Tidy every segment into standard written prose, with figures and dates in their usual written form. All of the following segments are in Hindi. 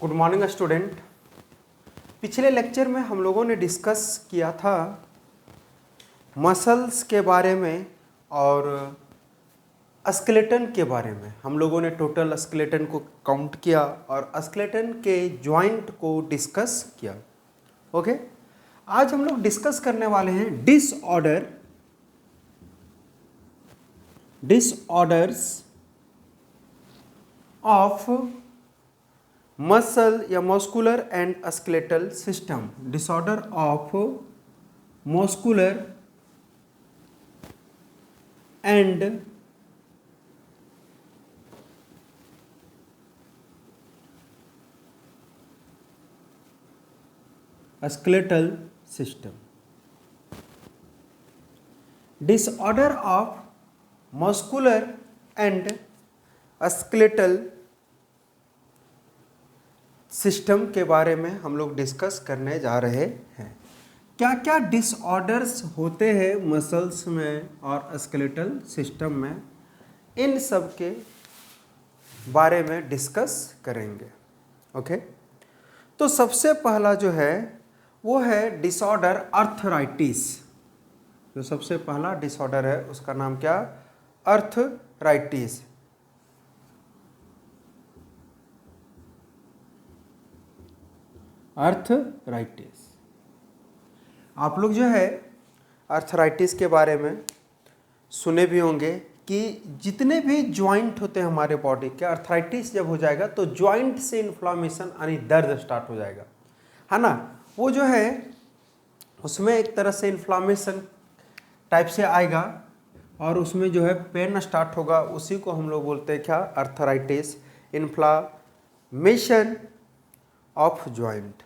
Good morning student. पिछले लेक्चर में हम लोगों ने डिस्कस किया था मसल्स के बारे में और स्केलेटन के बारे में। हम लोगों ने टोटल स्केलेटन को काउंट किया और स्केलेटन के जॉइंट को डिस्कस किया। ओके, आज हम लोग डिस्कस करने वाले हैं डिसऑर्डर्स ऑफ मसल या muscular and skeletal system. Disorder of muscular and skeletal system. Disorder of muscular and skeletal system के बारे में हम लोग डिस्कस करने जा रहे हैं। क्या क्या डिसऑर्डर्स होते हैं मसल्स में और स्केलेटल सिस्टम में, इन सब के बारे में डिस्कस करेंगे। ओके, तो सबसे पहला जो है वो है डिसऑर्डर आर्थराइटिस। जो सबसे पहला डिसऑर्डर है उसका नाम क्या? आर्थराइटिस। आर्थराइटिस। आप लोग जो है आर्थराइटिस के बारे में सुने भी होंगे कि जितने भी जॉइंट होते हैं हमारे बॉडी के, आर्थराइटिस जब हो जाएगा तो जॉइंट से इन्फ्लामेशन यानी दर्द स्टार्ट हो जाएगा, है ना। वो जो है उसमें एक तरह से इन्फ्लामेशन टाइप से आएगा और उसमें जो है पेन स्टार्ट होगा। उसी को हम लोग बोलते हैं क्या? आर्थराइटिस। इन्फ्लामेशन ऑफ जॉइंट,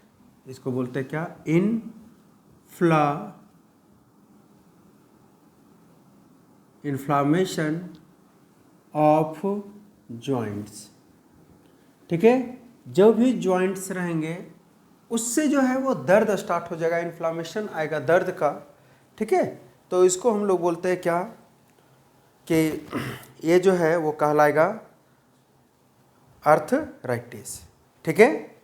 इसको बोलते हैं क्या? Inflammation of joints. ठीक है, जो भी जॉइंट्स रहेंगे उससे जो है वो दर्द स्टार्ट हो जाएगा, इन्फ्लामेशन आएगा दर्द का। ठीक है, तो इसको हम लोग बोलते हैं क्या कि ये जो है वो कहलाएगा आर्थराइटिस। ठीक है,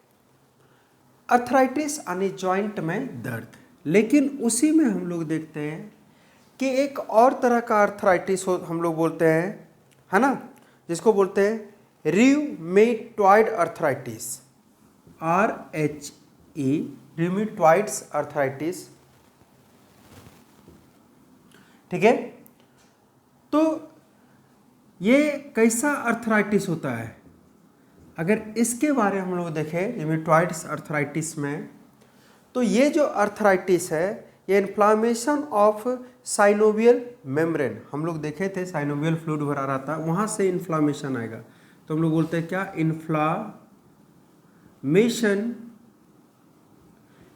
आर्थराइटिस यानी जॉइंट में दर्द। लेकिन उसी में हम लोग देखते हैं कि एक और तरह का आर्थराइटिस हम लोग बोलते हैं, है ना, जिसको बोलते हैं रियूमेटॉइड आर्थराइटिस, RHE, रियूमेटॉइड्स आर्थराइटिस। ठीक है, तो ये कैसा आर्थराइटिस होता है? अगर इसके बारे में हम लोग देखें रियूमेटॉइड्स आर्थराइटिस में, तो ये जो आर्थराइटिस है ये इन्फ्लामेशन ऑफ साइनोवियल मेम्ब्रेन, हम लोग देखे थे साइनोवियल फ्लूइड भरा रहता है, वहाँ से इन्फ्लामेशन आएगा। तो हम लोग बोलते हैं क्या?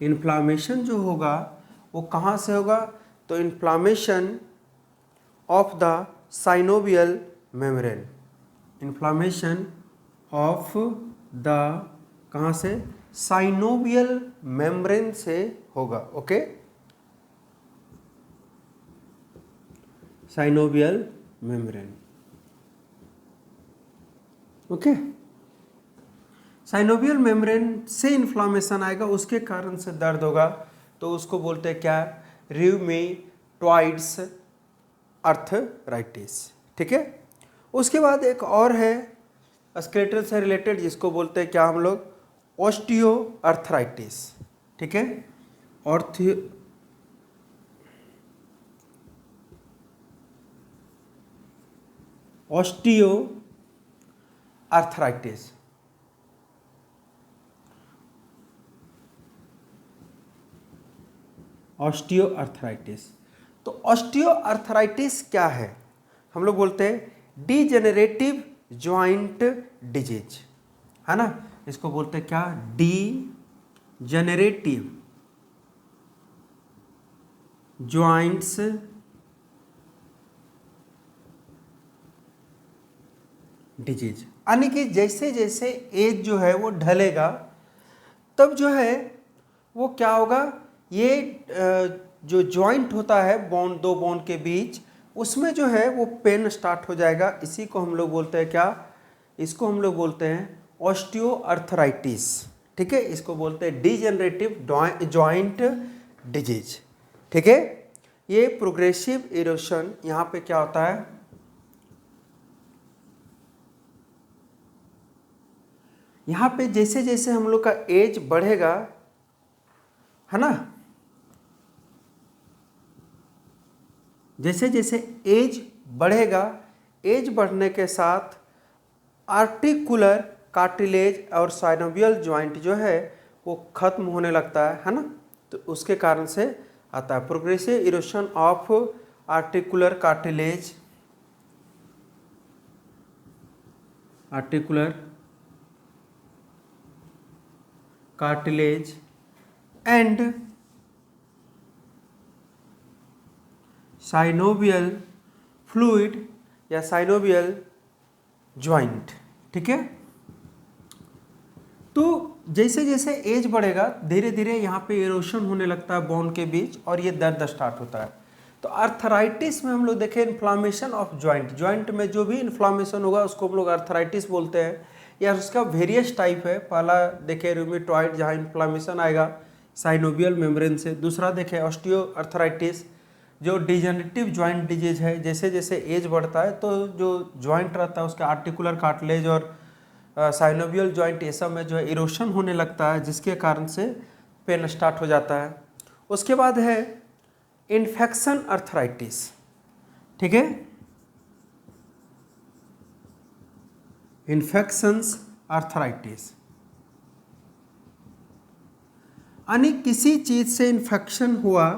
इन्फ्लामेशन जो होगा वो कहाँ से होगा? तो inflammation of the synovial membrane. Inflammation of the कहाँ से? साइनोवियल मेम्ब्रेन से होगा। Okay, synovial membrane. Okay, synovial membrane से इन्फ्लामेशन आएगा, उसके कारण से दर्द होगा, तो उसको बोलते हैं क्या? रियूमेटॉइड्स आर्थराइटिस। ठीक है, उसके बाद एक और है स्केलेटल से रिलेटेड, जिसको बोलते हैं क्या हम लोग? ऑस्टियोआर्थराइटिस। ठीक है, ऑस्टियोआर्थराइटिस। ऑस्टियोआर्थराइटिस। तो ऑस्टियोआर्थराइटिस क्या है? हम लोग बोलते हैं डीजेनरेटिव जॉइंट डिजीज, है ना। इसको बोलते हैं क्या? Degenerative joints disease. यानी कि जैसे जैसे एज जो है वो ढलेगा तब जो है वो क्या होगा, ये जो जॉइंट होता है बोन, दो बोन के बीच, उसमें जो है वो पेन स्टार्ट हो जाएगा। इसी को हम लोग बोलते हैं क्या? इसको हम लोग बोलते हैं ऑस्टियोआर्थराइटिस, ठीक है, इसको बोलते हैं डिजेनरेटिव जॉइंट डिजीज, ठीक है। ये प्रोग्रेसिव इरोशन, यहाँ पे क्या होता है, यहाँ पे जैसे जैसे हम लोग का एज बढ़ेगा, है ना, जैसे जैसे एज बढ़ेगा, एज बढ़ने के साथ आर्टिकुलर कार्टिलेज और साइनोवियल जॉइंट जो है वो खत्म होने लगता है ना, तो उसके कारण से आता है progressive erosion of articular cartilage, articular cartilage and synovial fluid या साइनोवियल जॉइंट, ठीक है। तो जैसे जैसे एज बढ़ेगा धीरे धीरे यहाँ पे इरोशन होने लगता है बोन के बीच और ये दर्द स्टार्ट होता है। तो आर्थराइटिस में हम लोग देखें इन्फ्लामेशन ऑफ जॉइंट, जॉइंट में जो भी इन्फ्लामेशन होगा उसको हम लोग आर्थराइटिस बोलते हैं, या उसका वेरियस टाइप है। पहला देखें रूमेटॉइड जहाँ इन्फ्लामेशन आएगा साइनोवियल मेम्ब्रेन से, दूसरा देखें ऑस्टियोआर्थराइटिस जो डिजेनरेटिव जॉइंट डिजीज है, जैसे जैसे एज बढ़ता है तो जो जॉइंट रहता है उसका आर्टिकुलर कार्टिलेज और साइनोवियल जॉइंट ये सब में जो है इरोशन होने लगता है, जिसके कारण से पेन स्टार्ट हो जाता है। उसके बाद है इन्फेक्शन आर्थराइटिस, ठीक है, इन्फेक्शंस आर्थराइटिस यानी किसी चीज से इन्फेक्शन हुआ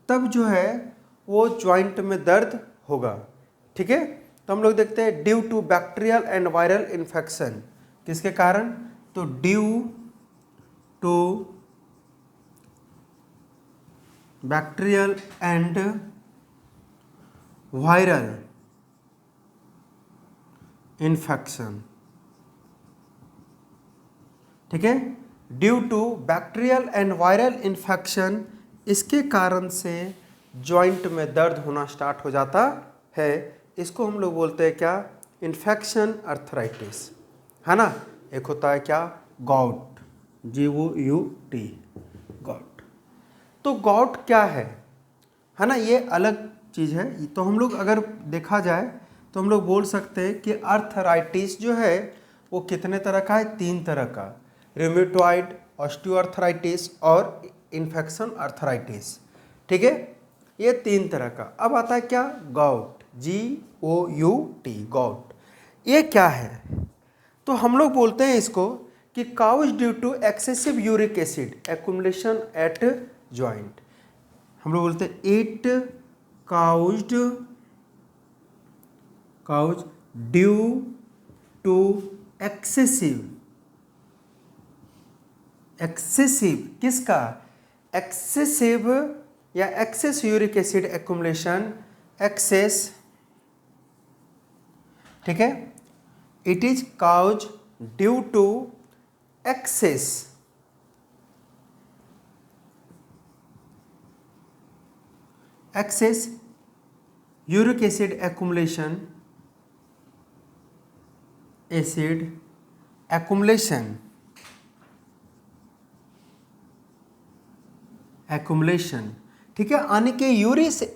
तब जो है वो जॉइंट में दर्द होगा, ठीक है। तो हम लोग देखते हैं due to bacterial and viral infection, किसके कारण, तो due to bacterial and viral infection, ठीक है, due to bacterial and viral infection, इसके कारण से जॉइंट में दर्द होना स्टार्ट हो जाता है। इसको हम लोग बोलते हैं क्या, इन्फेक्शन आर्थराइटिस, है ना। एक होता है क्या, गॉट, GOUT, गॉट। तो गॉट क्या है ना, ये अलग चीज़ है। तो हम लोग अगर देखा जाए तो हम लोग बोल सकते हैं कि आर्थराइटिस जो है वो कितने तरह का है, 3 तरह का, रूमेटॉइड, ऑस्टियोआर्थराइटिस और इन्फेक्शन आर्थराइटिस, ठीक है, ये 3 तरह का। अब आता है क्या, गॉट, GOUT, गॉट। ये क्या है, तो हम लोग बोलते हैं इसको कि cause due to excessive uric acid accumulation at joint. हम लोग बोलते हैं it caused due to excessive किसका, एक्सेसिव या excess uric acid accumulation, excess, ठीक है, it is cause due to excess uric acid accumulation, accumulation, ठीक है, यानी कि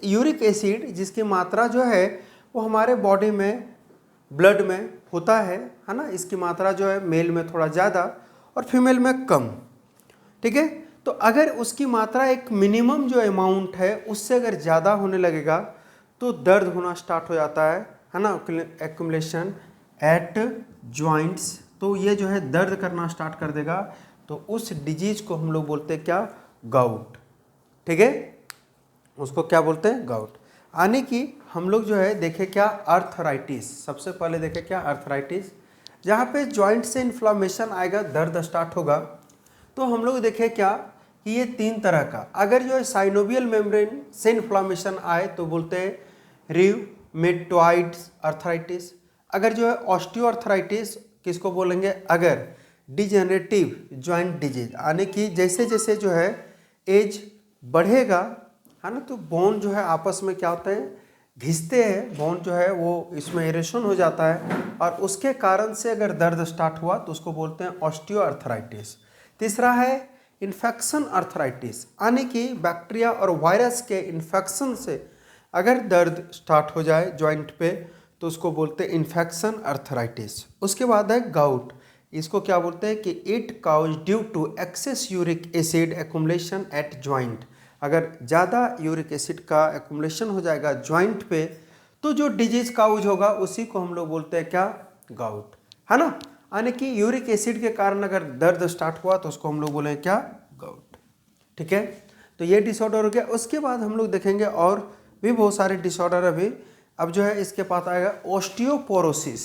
यूरिक एसिड जिसकी मात्रा जो है वो हमारे बॉडी में ब्लड में होता है ना, इसकी मात्रा जो है मेल में थोड़ा ज़्यादा और फीमेल में कम, ठीक है। तो अगर उसकी मात्रा एक मिनिमम जो अमाउंट है उससे अगर ज़्यादा होने लगेगा तो दर्द होना स्टार्ट हो जाता है ना, एक्युमुलेशन एट जॉइंट्स, तो ये जो है दर्द करना स्टार्ट कर देगा। तो उस डिजीज को हम लोग बोलते हैं क्या, गाउट, ठीक है, उसको क्या बोलते हैं, गाउट। यानी कि हम लोग जो है देखे क्या, आर्थराइटिस, सबसे पहले देखे क्या, आर्थराइटिस, जहाँ पे जॉइंट से इन्फ्लामेशन आएगा, दर्द स्टार्ट होगा। तो हम लोग देखे क्या कि ये 3 तरह का, अगर जो है साइनोवियल मेम्ब्रेन से इन्फ्लामेशन आए तो बोलते हैं रूमेटॉइड आर्थराइटिस। अगर जो है ऑस्टियोआर्थराइटिस किसको बोलेंगे, अगर डिजेनरेटिव जॉइंट डिजीज, यानी कि जैसे जैसे जो है एज बढ़ेगा, है ना, तो बोन जो है आपस में क्या होता है, घिसते हैं, बोन जो है वो इसमें इरेशन हो जाता है और उसके कारण से अगर दर्द स्टार्ट हुआ तो उसको बोलते हैं ऑस्टियोआर्थराइटिस। तीसरा है इन्फेक्शन आर्थराइटिस, यानी कि बैक्टीरिया और वायरस के इन्फेक्शन से अगर दर्द स्टार्ट हो जाए जॉइंट पे तो उसको बोलते हैं इन्फेक्शन आर्थराइटिस। उसके बाद है गाउट, इसको क्या बोलते हैं कि it cause due to excess uric acid accumulation at joint. अगर ज़्यादा यूरिक एसिड का एक्युमुलेशन हो जाएगा जॉइंट पे तो जो डिजीज काउज होगा उसी को हम लोग बोलते हैं क्या, गाउट, है ना। यानी कि यूरिक एसिड के कारण अगर दर्द स्टार्ट हुआ तो उसको हम लोग बोलेंगे क्या, गाउट। ठीक है, तो ये डिसऑर्डर हो गया। उसके बाद हम लोग देखेंगे और भी बहुत सारे डिसऑर्डर अभी। अब जो है इसके पास आएगा ऑस्टियोपोरोसिस।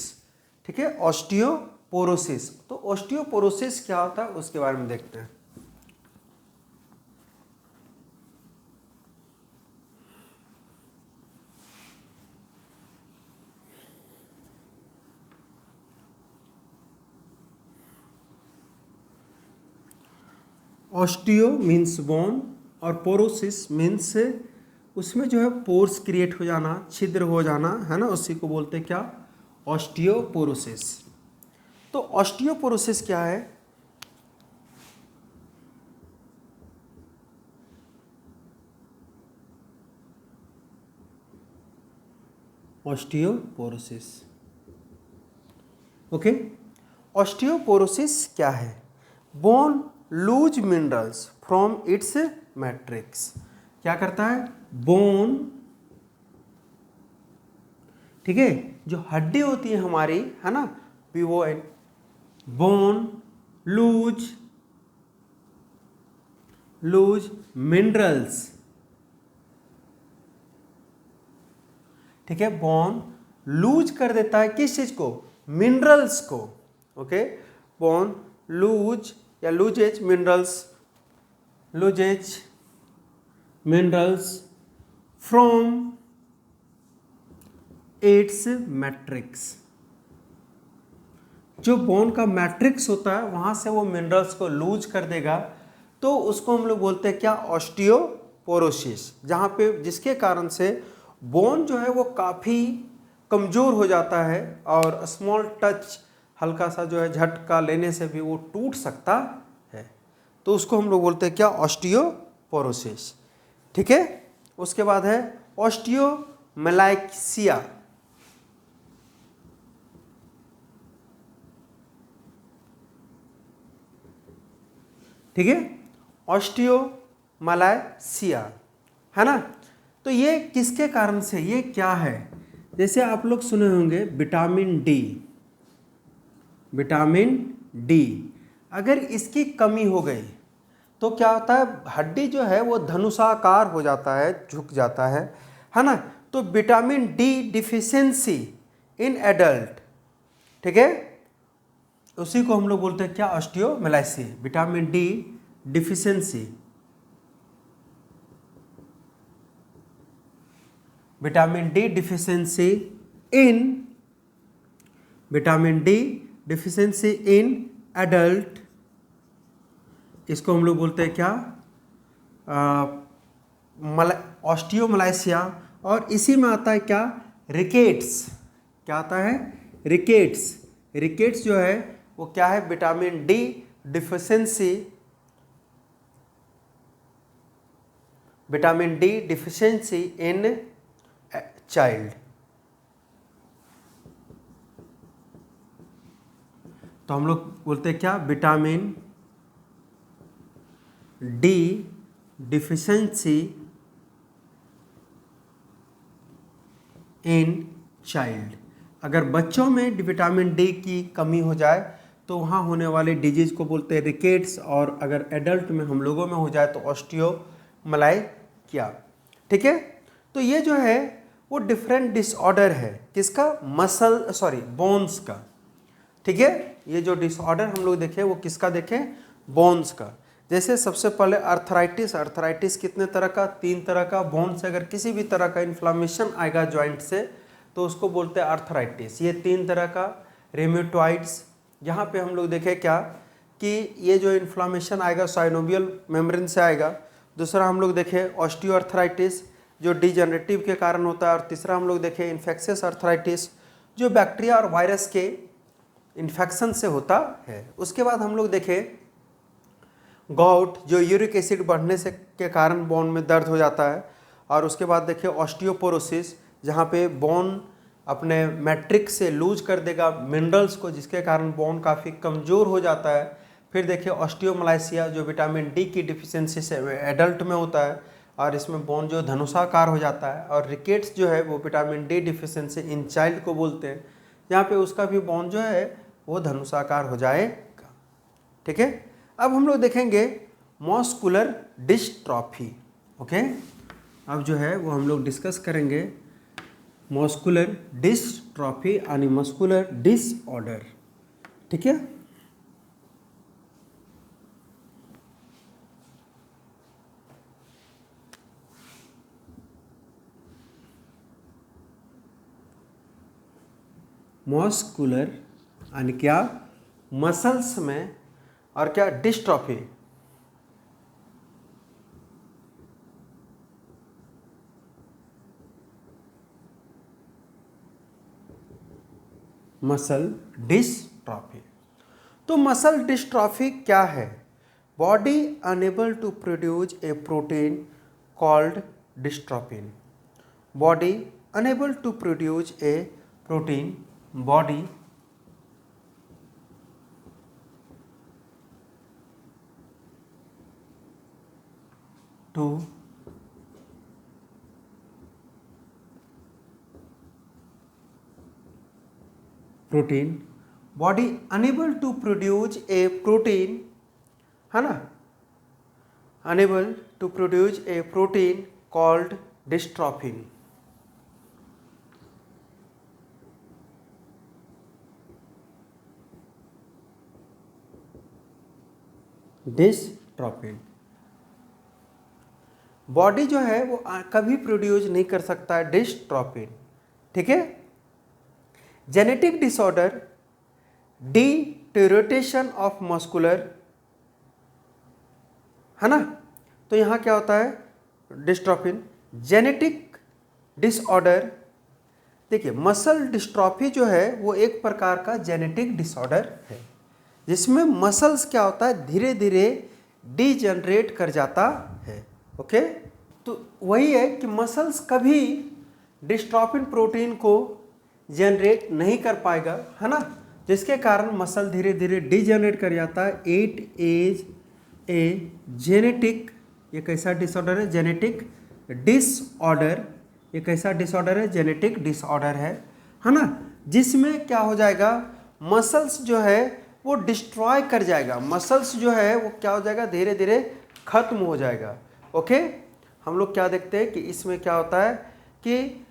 ठीक है, ऑस्टियोपोरोसिस। तो ऑस्टियोपोरोसिस क्या होता है उसके बारे में देखते हैं। ऑस्टियो मीन्स बोन और पोरोसिस मीन्स उसमें जो है पोर्स क्रिएट हो जाना, छिद्र हो जाना, है ना, उसी को बोलते हैं क्या, ऑस्टियोपोरोसिस। तो ऑस्टियोपोरोसिस क्या है, ऑस्टियोपोरोसिस। ओके, ऑस्टियोपोरोसिस क्या है, bone lose minerals from its matrix. क्या करता है, बोन, ठीक है, जो हड्डी होती है हमारी, है ना, PON, बोन लूज मिनरल्स। ठीक है, बोन लूज कर देता है किस चीज को, मिनरल्स को। ओके, बोन लूज या loses minerals from its matrix. जो बोन का मैट्रिक्स होता है वहां से वो मिनरल्स को लूज कर देगा तो उसको हम लोग बोलते हैं क्या, ऑस्टियोपोरोसिस। जहां पे जिसके कारण से बोन जो है वो काफ़ी कमज़ोर हो जाता है और स्मॉल टच, हल्का सा जो है झटका लेने से भी वो टूट सकता है, तो उसको हम लोग बोलते हैं क्या, ऑस्टियोपोरोसिस। ठीक है, उसके बाद है ऑस्टियोमैलाक्सिया। ठीक है, ऑस्टियोमैलाक्सिया, है ना। तो ये किसके कारण से, ये क्या है, जैसे आप लोग सुने होंगे विटामिन डी अगर इसकी कमी हो गई तो क्या होता है, हड्डी जो है वो धनुषाकार हो जाता है, झुक जाता है ना। तो vitamin D deficiency in adult, ठीक है, उसी को हम लोग बोलते हैं क्या, osteomalacia. Vitamin D deficiency, vitamin D deficiency in adult, इसको हम लोग बोलते हैं क्या, ऑस्टियोमैलाक्सिया। और इसी में आता है क्या, रिकेट्स। क्या आता है, रिकेट्स जो है वो क्या है, vitamin D deficiency in child. तो हम लोग बोलते हैं क्या, vitamin D deficiency in child. अगर बच्चों में विटामिन डी की कमी हो जाए तो वहाँ होने वाले डिजीज को बोलते हैं रिकेट्स, और अगर एडल्ट में हम लोगों में हो जाए तो ऑस्टियोमैलाक्सिया। ठीक है, तो ये जो है वो डिफरेंट डिसऑर्डर है किसका, बोन्स का। ठीक है, ये जो डिसऑर्डर हम लोग देखें वो किसका देखें, बोन्स का। जैसे सबसे पहले अर्थराइटिस कितने तरह का, 3 तरह का। बोन से अगर किसी भी तरह का इन्फ्लामेशन आएगा जॉइंट से तो उसको बोलते हैं अर्थराइटिस, ये 3 तरह का। रेम्यूटॉइड्स, यहाँ पे हम लोग देखें क्या कि ये जो इन्फ्लामेशन आएगा साइनोवियल मेम्ब्रेन से आएगा। दूसरा हम लोग देखें ऑस्टियोआर्थराइटिस, जो डिजेनरेटिव के कारण होता है, और तीसरा हम लोग देखें इन्फेक्शियस अर्थराइटिस जो बैक्टीरिया और वायरस के इन्फेक्शन से होता है। उसके बाद हम लोग देखें गॉट जो यूरिक एसिड बढ़ने से के कारण बोन में दर्द हो जाता है। और उसके बाद देखिए ऑस्टियोपोरोसिस जहाँ पे बोन अपने मैट्रिक्स से लूज कर देगा मिनरल्स को, जिसके कारण बोन काफ़ी कमज़ोर हो जाता है। फिर देखिए ऑस्टियोमलाइसिया जो विटामिन डी की डिफिशियंसी से एडल्ट में होता है और इसमें बोन जो धनुषाकार हो जाता है। और रिकेट्स जो है वो vitamin D deficiency in child को बोलते हैं, यहाँ पे उसका भी बोन जो है वो धनुषाकार हो जाएगा। ठीक है, अब हम लोग देखेंगे मस्कुलर डिस्ट्रॉफी। ओके, अब जो है वो हम लोग डिस्कस करेंगे मस्कुलर डिस्ट्रॉफी यानी मस्कुलर डिसऑर्डर। ठीक है, मस्कुलर यानी क्या मसल्स में, और क्या डिस्ट्रॉफी मसल डिस्ट्रॉफी। तो मसल डिस्ट्रॉफी क्या है? Body unable to produce a protein called dystrophin. Body unable to produce a protein, body to protein, body unable to produce a protein, है ना, unable to produce a protein called dystrophin. Dystrophin body जो है वो कभी प्रोड्यूस नहीं कर सकता है डिस्ट्रोफिन। ठीक है, genetic disorder, deterioration of muscular, है ना। तो यहाँ क्या होता है डिस्ट्रोफिन जेनेटिक डिसऑर्डर। देखिए मसल डिस्ट्रॉफी जो है वो एक प्रकार का जेनेटिक डिसऑर्डर है जिसमें मसल्स क्या होता है धीरे धीरे डीजनरेट कर जाता है। ओके, तो वही है कि मसल्स कभी डिस्ट्रोफिन प्रोटीन को जनरेट नहीं कर पाएगा, है ना, जिसके कारण मसल धीरे धीरे डीजनरेट कर जाता है। इट इज ए जेनेटिक, ये कैसा डिसऑर्डर है? Genetic disorder. ये कैसा डिसऑर्डर है? जेनेटिक डिसऑर्डर है ना, जिसमें क्या हो जाएगा मसल्स जो है वो डिस्ट्रॉय कर जाएगा। मसल्स जो है वो क्या हो जाएगा धीरे धीरे खत्म हो जाएगा। ओके, हम लोग क्या देखते हैं कि इसमें क्या होता है कि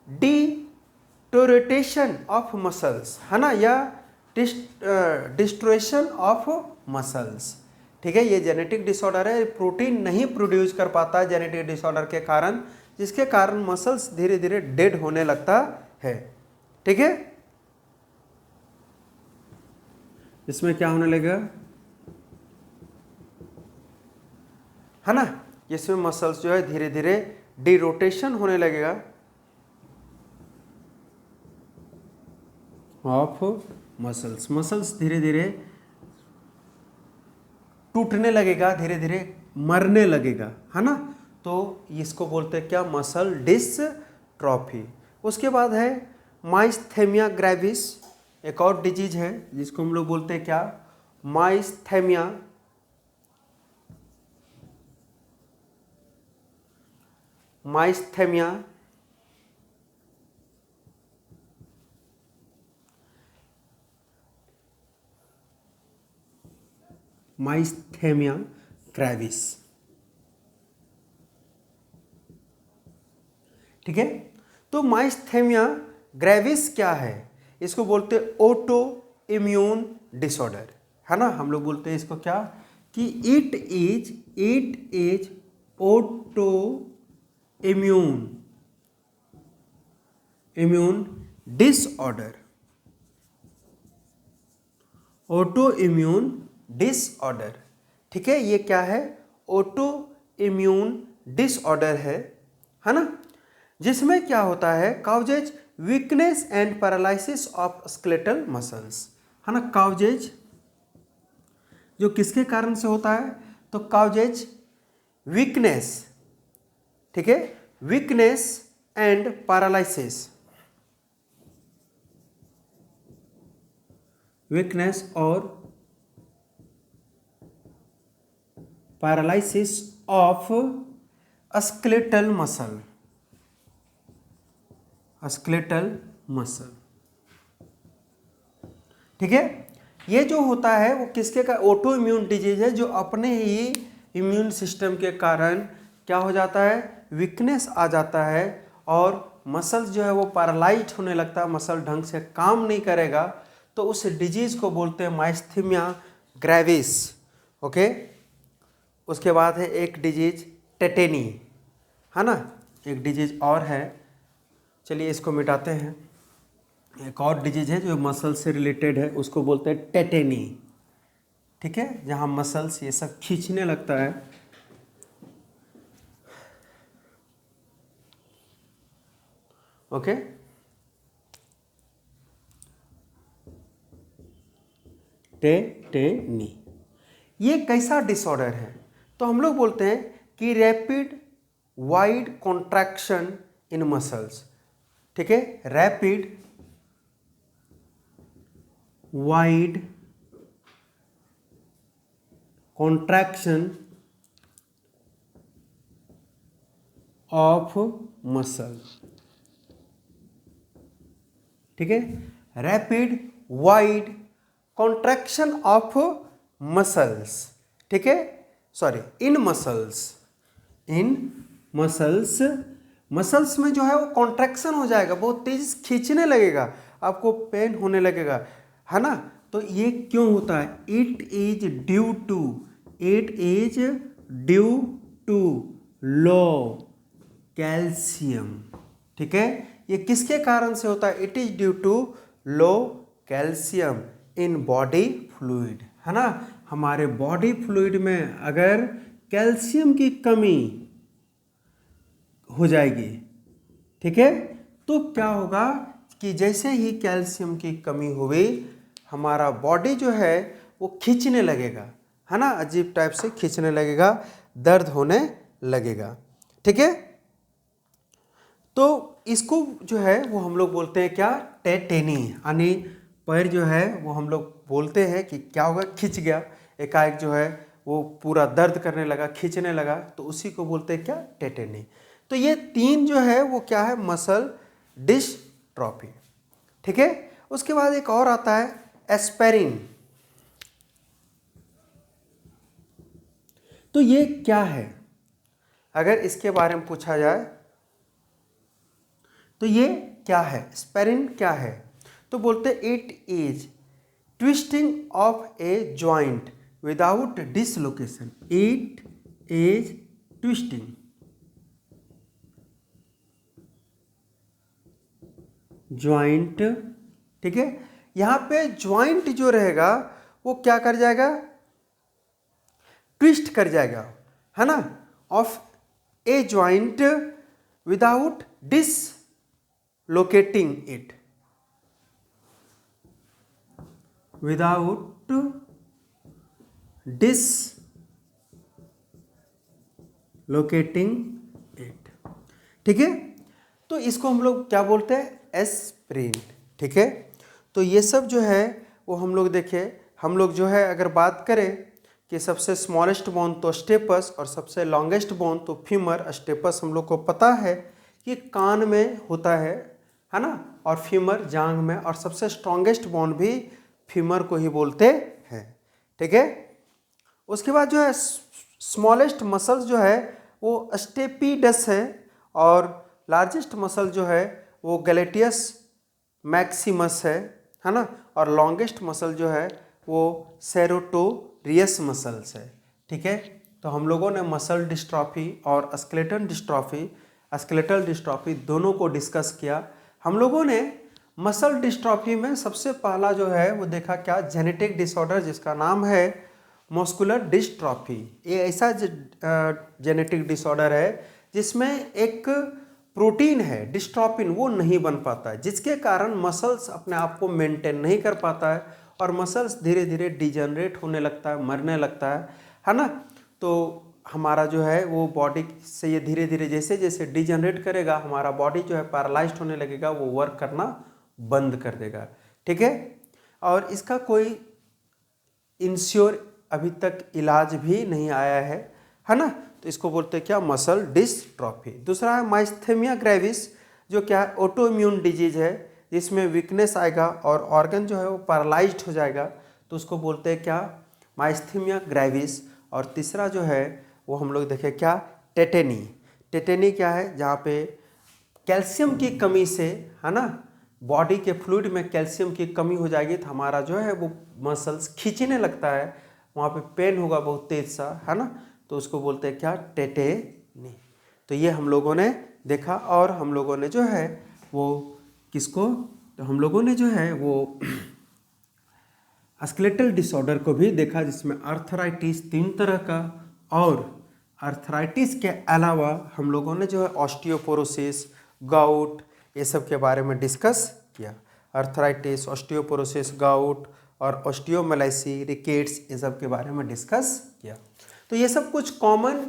डिटोरेटेशन ऑफ मसल्स, है ना, या डिस्ट्रोएशन ऑफ मसल्स। ठीक है, ये जेनेटिक डिसऑर्डर है, प्रोटीन नहीं प्रोड्यूस कर पाता जेनेटिक डिसऑर्डर के कारण, जिसके कारण मसल्स धीरे धीरे डेड होने लगता है। ठीक है, इसमें क्या होने लगेगा, है ना, इसमें मसल्स जो है धीरे धीरे डिरोटेशन होने लगेगा ऑफ मसल्स। मसल्स धीरे धीरे टूटने लगेगा, धीरे धीरे मरने लगेगा, है ना। तो इसको बोलते हैं क्या? Muscle dystrophy. उसके बाद है माइस्थेमिया ग्रेविस, एक और डिजीज है जिसको हम लोग बोलते हैं क्या? माइस्थेमिया माइस्थेमिया माइस्थेमिया ग्रेविस। ठीक है, तो माइस्थेमिया ग्रेविस क्या है? इसको बोलते हैं ऑटो इम्यून डिसऑर्डर, है ना। हम लोग बोलते हैं इसको क्या कि it is auto immune disorder. Auto immune disorder. ठीक है, ये क्या है? ऑटो इम्यून डिसऑर्डर है। है ना, जिसमें क्या होता है, causes weakness and paralysis of skeletal muscles, है ना। काउजेज जो किसके कारण से होता है, तो काउजेज वीकनेस, ठीक है, वीकनेस एंड पैरालिसिस, वीकनेस और paralysis of skeletal muscle, skeletal muscle, ठीक है। ये जो होता है वो किसके का, ऑटो इम्यून डिजीज है, जो अपने ही इम्यून सिस्टम के कारण क्या हो जाता है, वीकनेस आ जाता है और मसल्स जो है वो पैरालाइज्ड होने लगता है, मसल ढंग से काम नहीं करेगा, तो उस डिजीज को बोलते हैं माइस्थीनिया ग्रेविस। ओके, उसके बाद है एक डिजीज टेटेनी, है ना, एक डिजीज और है, चलिए इसको मिटाते हैं। एक और डिजीज है जो मसल से रिलेटेड है, उसको बोलते हैं टेटेनी, ठीक है, जहाँ मसल्स ये सब खींचने लगता है। ओके, टेटेनी ये कैसा डिसऑर्डर है, तो हम लोग बोलते हैं कि रैपिड वाइड कॉन्ट्रैक्शन इन मसल्स, ठीक है, rapid wide contraction of muscle, ठीक है, rapid wide contraction of muscles, ठीक है, सॉरी इन मसल्स, इन मसल्स, मसल्स में जो है वो कॉन्ट्रैक्शन हो जाएगा, बहुत तेज खींचने लगेगा, आपको पेन होने लगेगा, है ना। तो ये क्यों होता है, it is due to low calcium, ठीक है, ये किसके कारण से होता है, it is due to low calcium in body fluid, है ना, हमारे बॉडी फ्लूइड में अगर कैल्शियम की कमी हो जाएगी, ठीक है, तो क्या होगा कि जैसे ही कैल्शियम की कमी हुई, हमारा बॉडी जो है वो खींचने लगेगा, है ना, अजीब टाइप से खींचने लगेगा, दर्द होने लगेगा, ठीक है। तो इसको जो है वो हम लोग बोलते हैं क्या, टेटेनी, यानी पैर जो है वो हम लोग बोलते हैं कि क्या होगा, खिंच गया, एकाएक जो है वो पूरा दर्द करने लगा, खींचने लगा, तो उसी को बोलते हैं क्या, टेटेनी। तो ये तीन जो है वो क्या है, मसल डिस्ट्रॉफी, ठीक है। उसके बाद एक और आता है एस्पेरिन, तो ये क्या है, अगर इसके बारे में पूछा जाए तो ये क्या है, एस्पेरिन क्या है, तो बोलते it is twisting of a joint without dislocation, it is twisting joint, ठीक है, यहाँ पे जॉइंट जो रहेगा वो क्या कर जाएगा, ट्विस्ट कर जाएगा, है ना, of a joint without dislocating it, without dislocating it, ठीक है। तो इसको हम लोग क्या बोलते हैं, एस्पिरिन, ठीक है। तो ये सब जो है वो हम लोग देखें, हम लोग जो है अगर बात करें कि सबसे स्मॉलेस्ट बोन तो स्टेपस और सबसे लॉन्गेस्ट बोन तो फीमर, स्टेपस हम लोग को पता है कि कान में होता है ना, और फीमर जांग में, और सबसे स्ट्रॉन्गेस्ट बोन भी फीमर को ही बोलते हैं, ठीक है। उसके बाद जो है स्मॉलेस्ट मसल्स जो है वो स्टेपिडस है, और लार्जेस्ट मसल जो है वो गैलेटियस मैक्सिमस है ना, और लॉन्गेस्ट मसल जो है वो सेरोटोरियस मसल्स है, ठीक है। तो हम लोगों ने मसल डिस्ट्रॉफी और स्केलेटल डिस्ट्रॉफी दोनों को डिस्कस किया। हम लोगों ने मसल डिस्ट्रॉफी में सबसे पहला जो है वो देखा क्या, जेनेटिक डिसऑर्डर जिसका नाम है मस्कुलर डिस्ट्रॉफी। ये ऐसा जेनेटिक डिसऑर्डर है जिसमें एक प्रोटीन है डिस्ट्रोफिन, वो नहीं बन पाता है, जिसके कारण मसल्स अपने आप को मेंटेन नहीं कर पाता है और मसल्स धीरे धीरे डिजनरेट होने लगता है, मरने लगता है ना। तो हमारा जो है वो बॉडी से ये धीरे धीरे जैसे जैसे डिजनरेट करेगा, हमारा बॉडी जो है पैरालाइज्ड होने लगेगा, वो वर्क करना बंद कर देगा, ठीक है। और इसका कोई इंश्योर अभी तक इलाज भी नहीं आया है ना। तो इसको बोलते हैं क्या, मसल डिस्ट्रॉफी। दूसरा है माइस्थेमिया ग्रेविस, जो क्या है ऑटो इम्यून डिजीज है, जिसमें वीकनेस आएगा और ऑर्गन जो है वो पैरालाइज्ड हो जाएगा, तो उसको बोलते हैं क्या, माइस्थेमिया ग्रेविस। और तीसरा जो है वो हम लोग देखें क्या, टेटेनी। टेटेनी क्या है, जहाँ पे कैल्शियम की कमी से, है ना, बॉडी के फ्लूइड में कैल्शियम की कमी हो जाएगी तो हमारा जो है वो मसल्स खींचने लगता है, वहाँ पे पेन होगा बहुत तेज सा, है ना, तो उसको बोलते हैं क्या, टेटेनी। तो ये हम लोगों ने देखा। और हम लोगों ने जो है वो किसको, तो हम लोगों ने जो है वो स्केलेटल डिसऑर्डर को भी देखा, जिसमें आर्थराइटिस 3 तरह का, और आर्थराइटिस के अलावा हम लोगों ने जो है ऑस्टियोपोरोसिस, गाउट, ये सब के बारे में डिस्कस किया। आर्थराइटिस, ऑस्टियोपोरोसिस, गाउट और ऑस्टियोमेलाइसी, रिकेट्स, ये सब के बारे में डिस्कस किया। तो ये सब कुछ कॉमन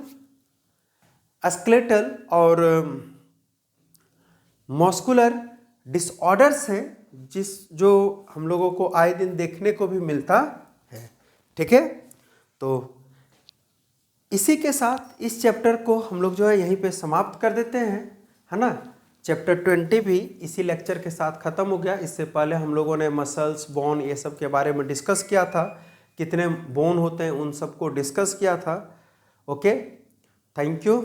स्केलेटल और मस्कुलर डिसऑर्डर्स हैं जो हम लोगों को आए दिन देखने को भी मिलता है, ठीक है। तो इसी के साथ इस चैप्टर को हम लोग जो है यहीं पे समाप्त कर देते हैं, है ना। चैप्टर 20 भी इसी लेक्चर के साथ ख़त्म हो गया। इससे पहले हम लोगों ने मसल्स, बोन, ये सब के बारे में डिस्कस किया था, कितने बोन होते हैं उन सबको डिस्कस किया था। Okay, thank you.